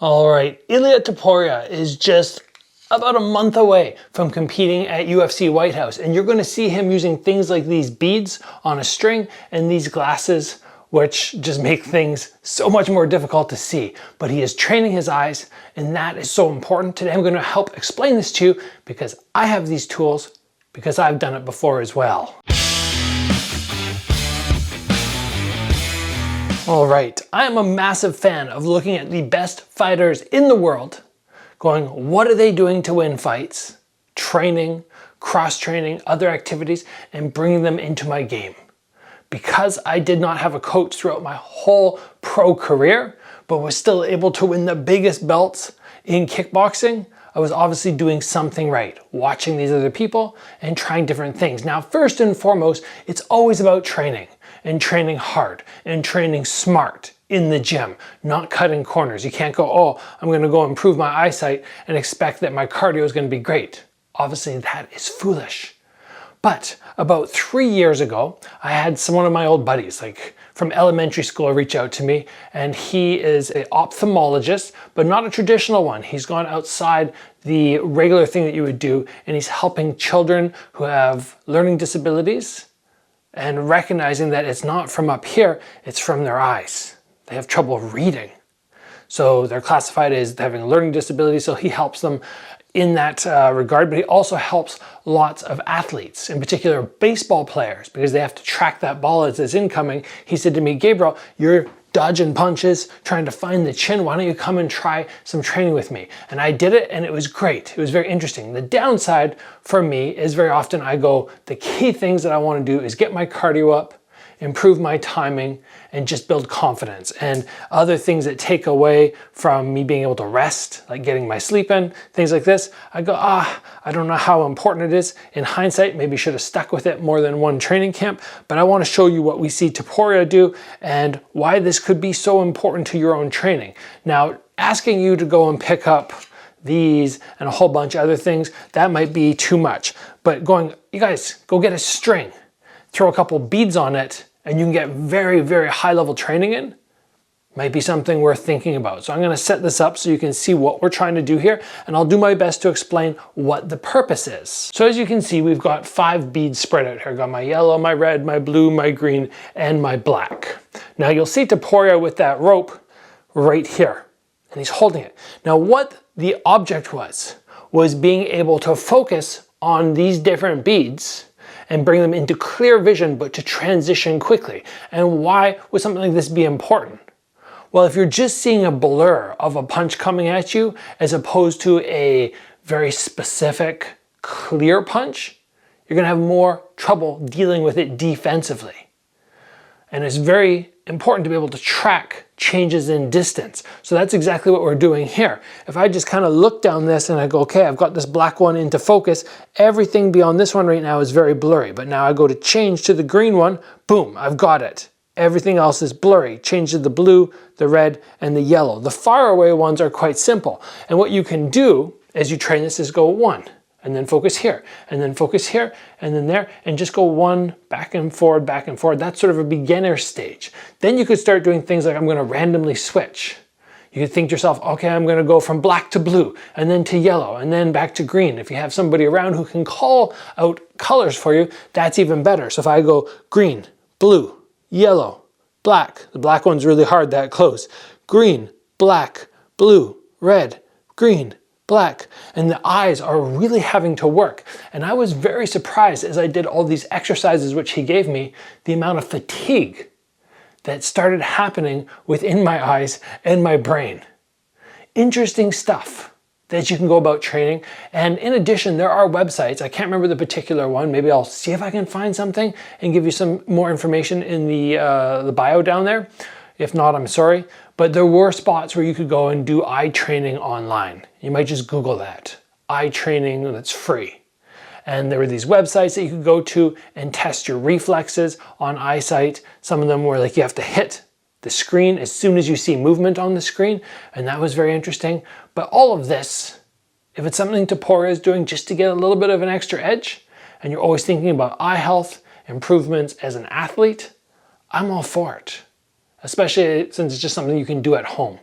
All right, Ilia Torpuria is just about a month away from competing at UFC White House, and you're going to see him using things like these beads on a string and these glasses, which just make things so much more difficult to see. But he is training his eyes, and that is so important. Today I'm going to help explain this to you because I have these tools, because I've done it before as well. All right, I am a massive fan of looking at the best fighters in the world, going, what are they doing to win fights, training, cross-training, other activities, and bringing them into my game. Because I did not have a coach throughout my whole pro career, but was still able to win the biggest belts in kickboxing, I was obviously doing something right, watching these other people and trying different things. Now, first and foremost, it's always about training and training hard and training smart in the gym, not cutting corners. You can't go, oh, I'm gonna go improve my eyesight and expect that my cardio is gonna be great. Obviously, that is foolish. But about 3 years ago, I had one of my old buddies, like from elementary school, reach out to me, and he is an ophthalmologist, but not a traditional one. He's gone outside the regular thing that you would do, and he's helping children who have learning disabilities and recognizing that it's not from up here, it's from their eyes. They have trouble reading. So they're classified as having a learning disability, so he helps them in that regard, but he also helps lots of athletes, in particular baseball players, because they have to track that ball as it's incoming. He said to me, Gabriel, you're dodging punches, trying to find the chin. Why don't you come and try some training with me? And I did it, and it was great. It was very interesting. The downside for me is very often I go, the key things that I want to do is get my cardio up, improve my timing, and just build confidence. And other things that take away from me being able to rest, like getting my sleep in, things like this, I go, I don't know how important it is. In hindsight, maybe should have stuck with it more than one training camp, but I want to show you what we see Torpuria do and why this could be so important to your own training. Now, asking you to go and pick up these and a whole bunch of other things, that might be too much. But going, you guys, go get a string, throw a couple beads on it, and you can get very, very high level training in, might be something worth thinking about. So I'm gonna set this up so you can see what we're trying to do here, and I'll do my best to explain what the purpose is. So as you can see, we've got 5 beads spread out here. I've got my yellow, my red, my blue, my green, and my black. Now you'll see Torpuria with that rope right here, and he's holding it. Now what the object was being able to focus on these different beads and bring them into clear vision, but to transition quickly. And why would something like this be important? Well, if you're just seeing a blur of a punch coming at you, as opposed to a very specific, clear punch, you're gonna have more trouble dealing with it defensively. And it's very important to be able to track changes in distance. So that's exactly what we're doing here. If I just kind of look down this and I go, okay, I've got this black one into focus, everything beyond this one right now is very blurry. But now I go to change to the green one, boom, I've got it. Everything else is blurry. Change to the blue, the red, and the yellow. The far away ones are quite simple. And what you can do as you train this is go 1, and then focus here, and then focus here, and then there, and just go 1 back and forward, back and forward. That's sort of a beginner stage. Then you could start doing things like I'm gonna randomly switch. You could think to yourself, okay, I'm gonna go from black to blue, and then to yellow, and then back to green. If you have somebody around who can call out colors for you, that's even better. So if I go green, blue, yellow, black, the black one's really hard that close, green, black, blue, red, green, black, and the eyes are really having to work. And I was very surprised as I did all these exercises which he gave me, the amount of fatigue that started happening within my eyes and my brain. Interesting stuff that you can go about training. And in addition, there are websites, I can't remember the particular one, maybe I'll see if I can find something and give you some more information in the bio down there. If not, I'm sorry. But there were spots where you could go and do eye training online. You might just Google that. Eye training that's free. And there were these websites that you could go to and test your reflexes on eyesight. Some of them were like you have to hit the screen as soon as you see movement on the screen. And that was very interesting. But all of this, if it's something Torpuria is doing just to get a little bit of an extra edge, and you're always thinking about eye health, improvements as an athlete, I'm all for it. Especially since it's just something you can do at home.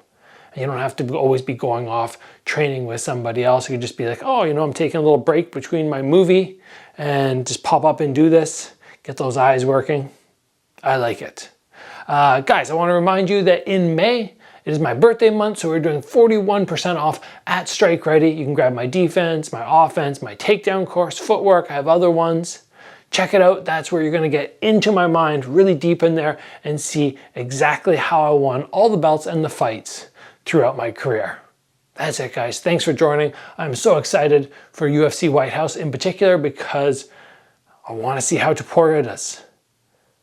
And you don't have to always be going off training with somebody else. You can just be like, oh, you know, I'm taking a little break between my movie and just pop up and do this. Get those eyes working. I like it. Guys, I want to remind you that in May, it is my birthday month, so we're doing 41% off at Strike Ready. You can grab my defense, my offense, my takedown course, footwork. I have other ones. Check it out. That's where you're going to get into my mind really deep in there and see exactly how I won all the belts and the fights throughout my career. That's it, guys. Thanks for joining. I'm so excited for UFC White House in particular because I want to see how Topuria does.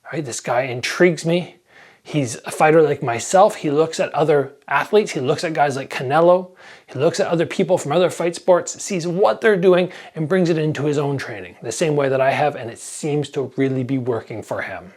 All right, this guy intrigues me. He's a fighter like myself. He looks at other athletes. He looks at guys like Canelo. He looks at other people from other fight sports, sees what they're doing, and brings it into his own training, the same way that I have, and it seems to really be working for him.